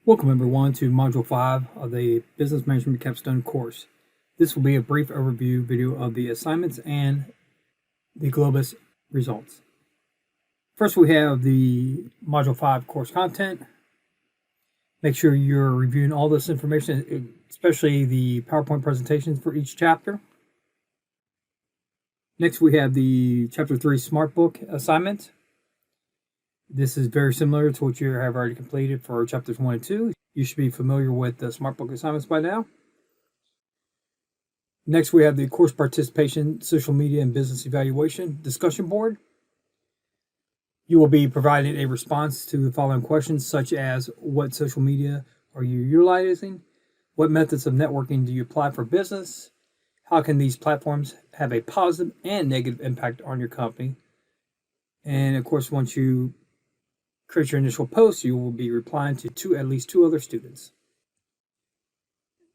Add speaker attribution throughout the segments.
Speaker 1: Welcome everyone to Module 5 of the Business Management Capstone course. This will be a brief overview video of the assignments and the Globus results. First, we have the Module 5 course content. Make sure you're reviewing all this information, especially the PowerPoint presentations for each chapter. Next, we have the Chapter 3 Smart Book assignment. This is very similar to what you have already completed for Chapters 1 and 2. You should be familiar with the Smart Book assignments by now. Next, we have the Course Participation, Social Media, and Business Evaluation Discussion Board. You will be provided a response to the following questions, such as what social media are you utilizing? What methods of networking do you apply for business? How can these platforms have a positive and negative impact on your company? And of course, once you create your initial post, you will be replying to at least two other students.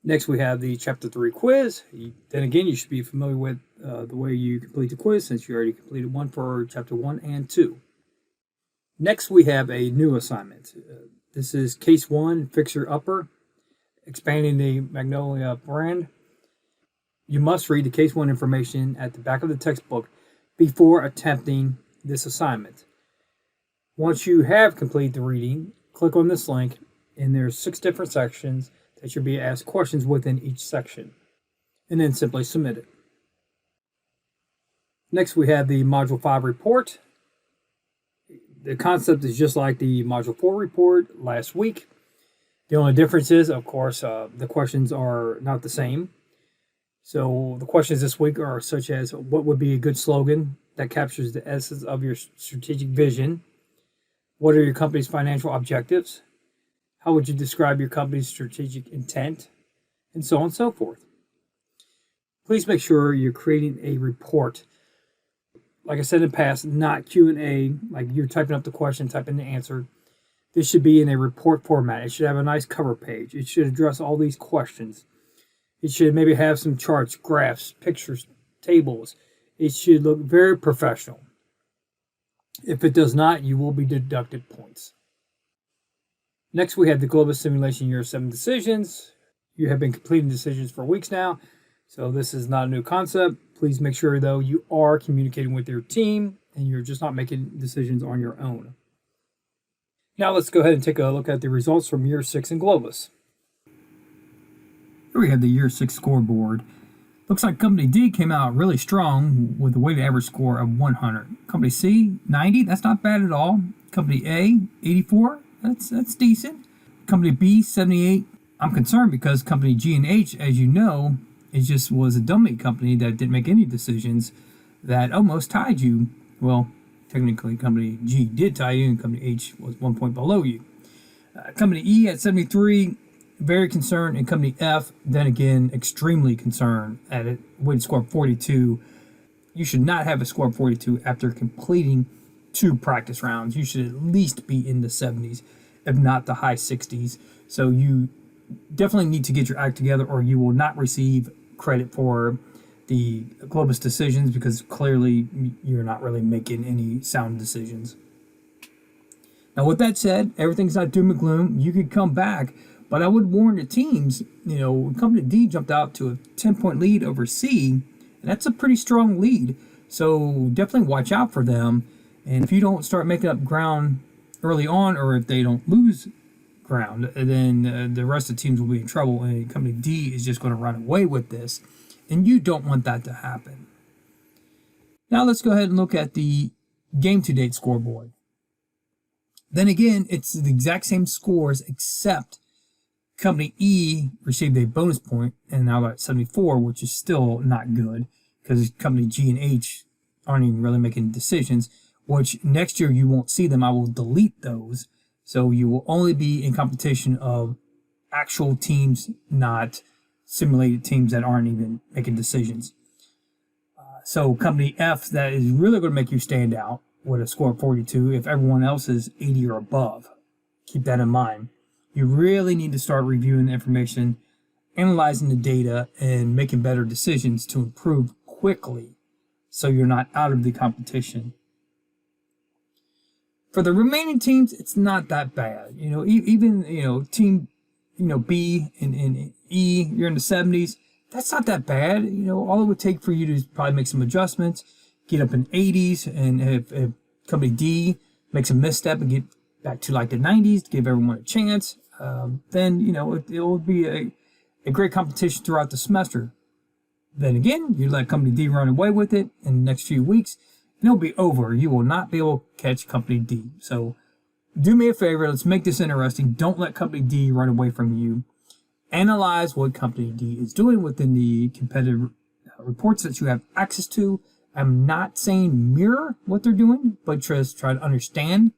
Speaker 1: Next, we have the Chapter 3 quiz. Then again, you should be familiar with the way you complete the quiz since you already completed one for Chapter 1 and 2. Next, we have a new assignment. This is Case 1, Fixer Upper, expanding the Magnolia brand. You must read the Case 1 information at the back of the textbook before attempting this assignment. Once you have completed the reading, click on this link, and there's 6 different sections that you'll be asked questions within each section, and then simply submit it. Next, we have the Module 5 report. The concept is just like the Module 4 report last week. The only difference is, of course, the questions are not the same. So the questions this week are such as, what would be a good slogan that captures the essence of your strategic vision? What are your company's financial objectives? How would you describe your company's strategic intent? And so on and so forth. Please make sure you're creating a report. Like I said in the past, not Q&A, like you're typing up the question, typing the answer. This should be in a report format. It should have a nice cover page. It should address all these questions. It should maybe have some charts, graphs, pictures, tables. It should look very professional. If it does not, you will be deducted points. Next, we have the Globus Simulation Year 7 decisions. You have been completing decisions for weeks now, so this is not a new concept. Please make sure, though, you are communicating with your team and you're just not making decisions on your own. Now let's go ahead and take a look at the results from Year 6 in Globus. Here we have the Year 6 scoreboard. Looks like Company D came out really strong with a weighted average score of 100. Company C, 90. That's not bad at all. Company A, 84. That's decent. Company B, 78. I'm concerned because Company G and H, as you know, was a dummy company that didn't make any decisions that almost tied you. Well, technically, Company G did tie you, and Company H was 1 point below you. Company E at 73. Very concerned, and Company F, then again, extremely concerned at a weighted score of 42. You should not have a score of 42 after completing 2 practice rounds. You should at least be in the 70s, if not the high 60s. So you definitely need to get your act together, or you will not receive credit for the Globus decisions, because clearly you're not really making any sound decisions. Now, with that said, everything's not doom and gloom. You could come back. But I would warn the teams, Company D jumped out to a 10-point lead over C, and that's a pretty strong lead. So definitely watch out for them. And if you don't start making up ground early on, or if they don't lose ground, then the rest of the teams will be in trouble, and Company D is just going to run away with this. And you don't want that to happen. Now let's go ahead and look at the game-to-date scoreboard. Then again, it's the exact same scores, except Company E received a bonus point, and now they're at 74, which is still not good because Company G and H aren't even really making decisions, which next year you won't see them. I will delete those. So you will only be in competition of actual teams, not simulated teams that aren't even making decisions. So Company F, that is really going to make you stand out with a score of 42 if everyone else is 80 or above. Keep that in mind. You really need to start reviewing the information, analyzing the data, and making better decisions to improve quickly so you're not out of the competition. For the remaining teams, it's not that bad. Even team B and E, you're in the 70s. That's not that bad. All it would take for you to probably make some adjustments, get up in 80s, and if company D makes a misstep and get back to like the 90s to give everyone a chance, then it will be a great competition throughout the semester. Then again, you let company D run away with it in the next few weeks, and it'll be over. You will not be able to catch company D. So do me a favor, let's make this interesting. Don't let company D run away from you. Analyze what company D is doing within the competitive reports that you have access to. I'm not saying mirror what they're doing, but just try to understand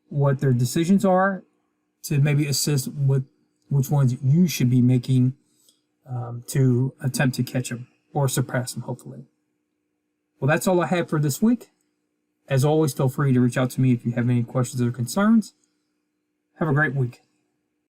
Speaker 1: what their decisions are to maybe assist with which ones you should be making to attempt to catch them or surpass them, hopefully. Well, that's all I have for this week. As always, feel free to reach out to me if you have any questions or concerns. Have a great week.